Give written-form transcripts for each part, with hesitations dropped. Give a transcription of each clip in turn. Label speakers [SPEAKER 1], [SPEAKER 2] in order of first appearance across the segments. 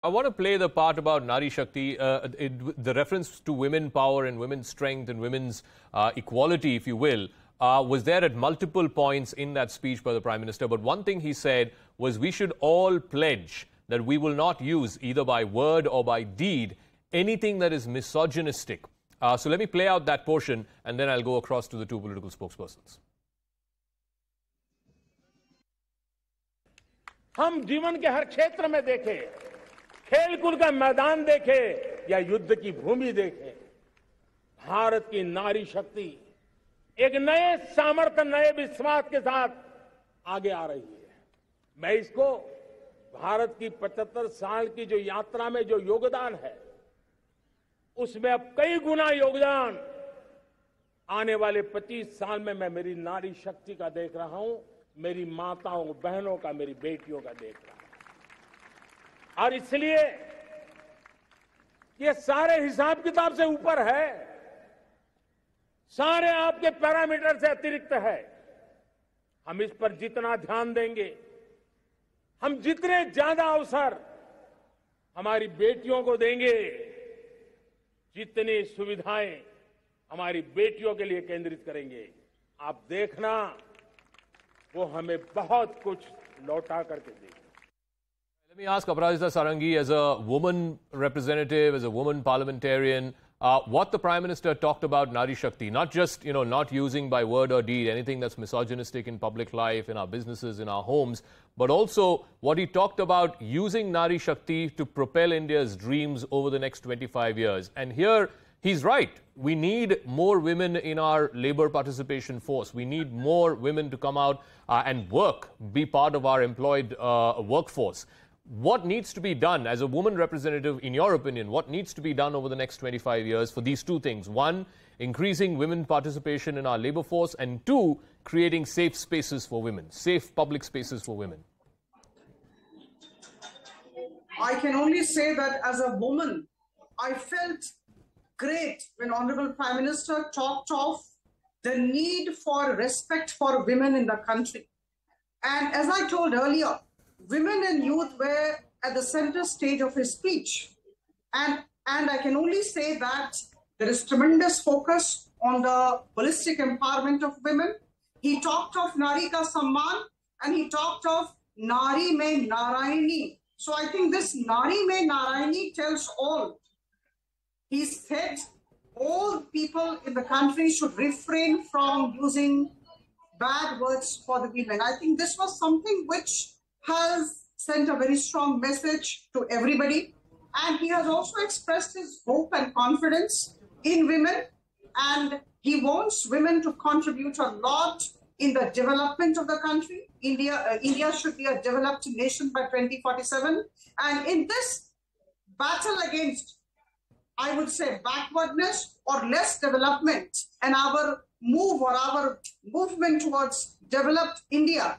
[SPEAKER 1] I want to play the part about Nari Shakti, the reference to women power and women's strength and women's equality, if you will, was there at multiple points in that speech by the Prime Minister. But one thing he said was we should all pledge that we will not use, either by word or by deed, anything that is misogynistic. So let me play out that portion and then I'll go across to the two political spokespersons.
[SPEAKER 2] हम जीवन के हर क्षेत्र में देखें, खेलकूद का मैदान देखें या युद्ध की भूमि देखें, भारत की नारी शक्ति एक नए सामर्थ्य, नए विश्वास के साथ आगे आ रही है। मैं इसको भारत की 75 साल की जो यात्रा में जो योगदान है, उसमें अब कई गुना योगदान आने वाले 25 साल में मैं मेरी नारी शक्ति का देख रहा हूं, मेरी माताओं, बहनों का, मेरी बेटियों का देख रहा हूं। और इसलिए ये सारे हिसाब किताब से ऊपर है, सारे आपके पैरामीटर से अतिरिक्त है। हम इस पर जितना ध्यान देंगे, हम जितने ज्यादा अवसर हमारी बेटियों को देंगे, जितनी सुविधाएं हमारी बेटियों के लिए केंद्रित करेंगे, आप देखना वो हमें बहुत कुछ लौटा करके देगी।
[SPEAKER 1] Let me ask Aprajita Sarangi, as a woman representative, as a woman parliamentarian, what the Prime Minister talked about Nari Shakti, not just, not using by word or deed anything that's misogynistic in public life, in our businesses, in our homes, but also what he talked about using Nari Shakti to propel India's dreams over the next 25 years. And here, he's right. We need more women in our labor participation force. We need more women to come out and work, be part of our employed workforce. What needs to be done as a woman representative, in your opinion, what needs to be done over the next 25 years for these two things? One, increasing women participation in our labor force, and two, creating safe spaces for women, safe public spaces for women.
[SPEAKER 3] I can only say that as a woman, I felt great when Honorable Prime Minister talked of the need for respect for women in the country. And as I told earlier, women and youth were at the center stage of his speech. And I can only say that there is tremendous focus on the holistic empowerment of women. He talked of Nari Ka Samman and he talked of Nari Mein Narayani. So I think this Nari Mein Narayani tells all. He said all people in the country should refrain from using bad words for the women. I think this was something which has sent a very strong message to everybody. And he has also expressed his hope and confidence in women. And he wants women to contribute a lot in the development of the country. India should be a developed nation by 2047. And in this battle against, I would say, backwardness or less development, and our move or our movement towards developed India,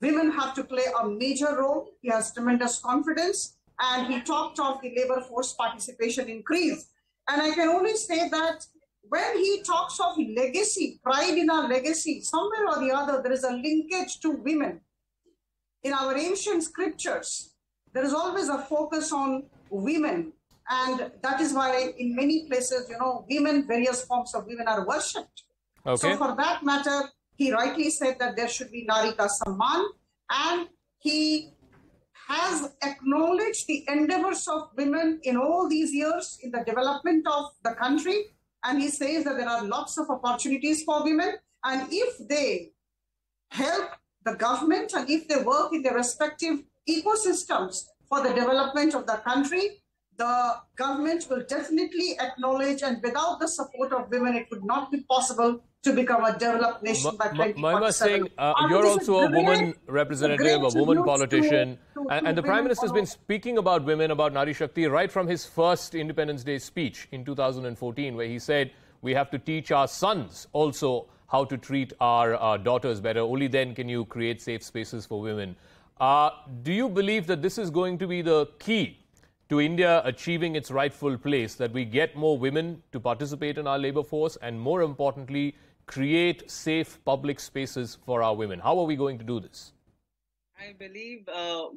[SPEAKER 3] women have to play a major role. He has tremendous confidence, and he talked of the labor force participation increase. And I can only say that when he talks of legacy, pride in our legacy, somewhere or the other, there is a linkage to women. In our ancient scriptures, there is always a focus on women. And that is why in many places, women, various forms of women are worshipped.
[SPEAKER 1] Okay.
[SPEAKER 3] So for that matter, he rightly said that there should be Nari Ka Samman, and he has acknowledged the endeavors of women in all these years in the development of the country. And he says that there are lots of opportunities for women. And if they help the government and if they work in their respective ecosystems for the development of the country, the government will definitely acknowledge, and without the support of women, it would not be possible to become a developed nation by 2047.
[SPEAKER 1] Mahima Singh, you're also a woman representative, a woman politician, and the Prime Minister has been speaking about women, about Nari Shakti, right from his first Independence Day speech in 2014, where he said we have to teach our sons also how to treat our daughters better. Only then can you create safe spaces for women. Do you believe that this is going to be the key to India achieving its rightful place, that we get more women to participate in our labor force and, more importantly, create safe public spaces for our women? How are we going to do this?
[SPEAKER 4] I believe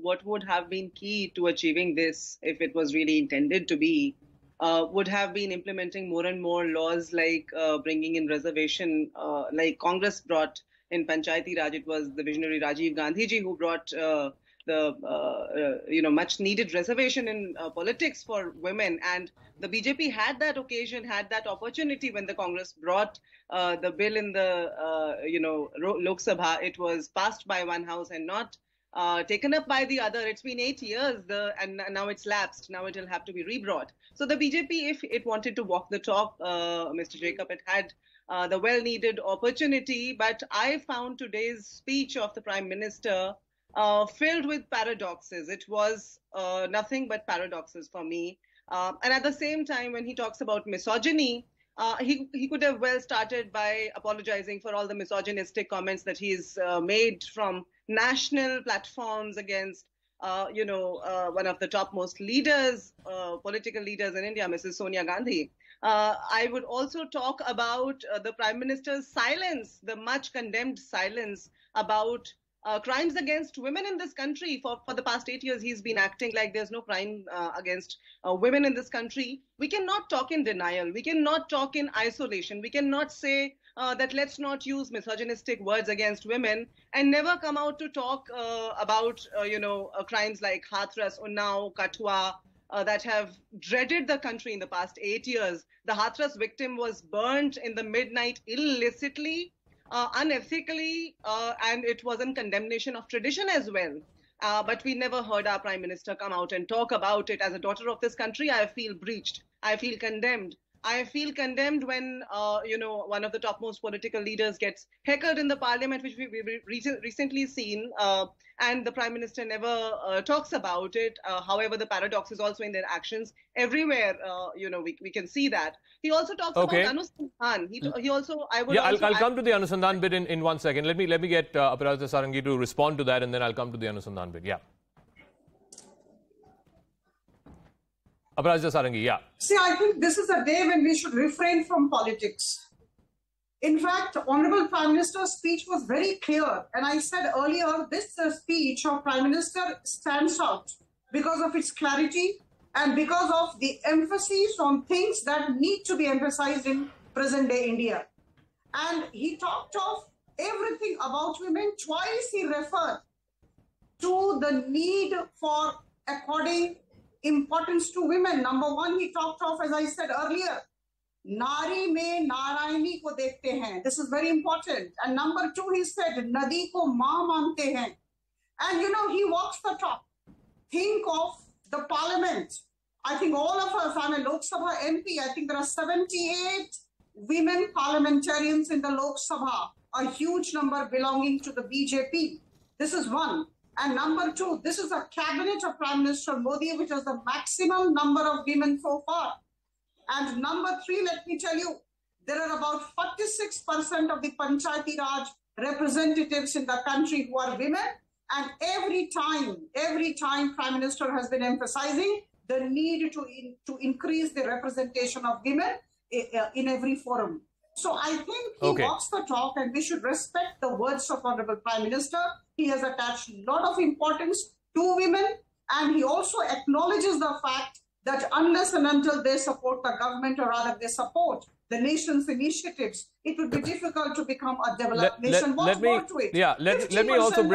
[SPEAKER 4] what would have been key to achieving this, if it was really intended to be, would have been implementing more and more laws like bringing in reservation, like Congress brought in Panchayati Raj. It was the visionary Rajiv Gandhi ji who brought the much needed reservation in politics for women, and the BJP had that occasion, had that opportunity when the Congress brought the bill in the Lok Sabha. It was passed by one house and not taken up by the other. It's been 8 years, and now it's lapsed. Now it will have to be rebrought. So the BJP, if it wanted to walk the talk, Mr. Jacob, it had the well-needed opportunity. But I found today's speech of the Prime Minister filled with paradoxes. It was nothing but paradoxes for me. And at the same time, when he talks about misogyny, he could have well started by apologizing for all the misogynistic comments that he's made from national platforms against, one of the topmost leaders, political leaders in India, Mrs. Sonia Gandhi. I would also talk about the Prime Minister's silence, the much condemned silence about crimes against women in this country. For the past 8 years, he's been acting like there's no crime against women in this country. We cannot talk in denial. We cannot talk in isolation. We cannot say that let's not use misogynistic words against women and never come out to talk about, crimes like Hathras, Unnao, Kathua, that have dreaded the country in the past 8 years. The Hathras victim was burnt in the midnight illicitly, unethically, and it was in condemnation of tradition as well. But we never heard our Prime Minister come out and talk about it. As a daughter of this country, I feel breached. I feel condemned. I feel condemned when, one of the topmost political leaders gets heckled in the parliament, which we've recently seen, and the Prime Minister never talks about it. However, the paradox is also in their actions. Everywhere, we can see that. He also talks about Anusandhan. He also, I would
[SPEAKER 1] I'll come to the Anusandhan bit in 1 second. Let me get Aprajita Sarangi to respond to that, and then I'll come to the Anusandhan bit. Yeah. Aprajita Sarangi, yeah.
[SPEAKER 3] See, I think this is a day when we should refrain from politics. In fact, Honorable Prime Minister's speech was very clear. And I said earlier, this speech of Prime Minister stands out because of its clarity and because of the emphasis on things that need to be emphasized in present-day India. And he talked of everything about women. Twice he referred to the need for according importance to women. Number one, he talked of, as I said earlier, Nari mein Narayani ko dekhte hain. This is very important. And number two, he said, Nadi ko maa mante hain. And he walks the talk. Think of the parliament. I think all of us, I'm a Lok Sabha MP, I think there are 78 women parliamentarians in the Lok Sabha, a huge number belonging to the BJP. This is one. And number two, this is a cabinet of Prime Minister Modi, which is the maximum number of women so far. And number three, let me tell you, there are about 46% of the Panchayati Raj representatives in the country who are women. And every time Prime Minister has been emphasizing the need to increase the representation of women in every forum. So I think he walks the talk, and we should respect the words of Honorable Prime Minister. He has attached a lot of importance to women, and he also acknowledges the fact that unless and until they support the government, or rather they support the nation's initiatives, it would be difficult to become a developed nation. What's more to it?
[SPEAKER 1] Yeah, let me also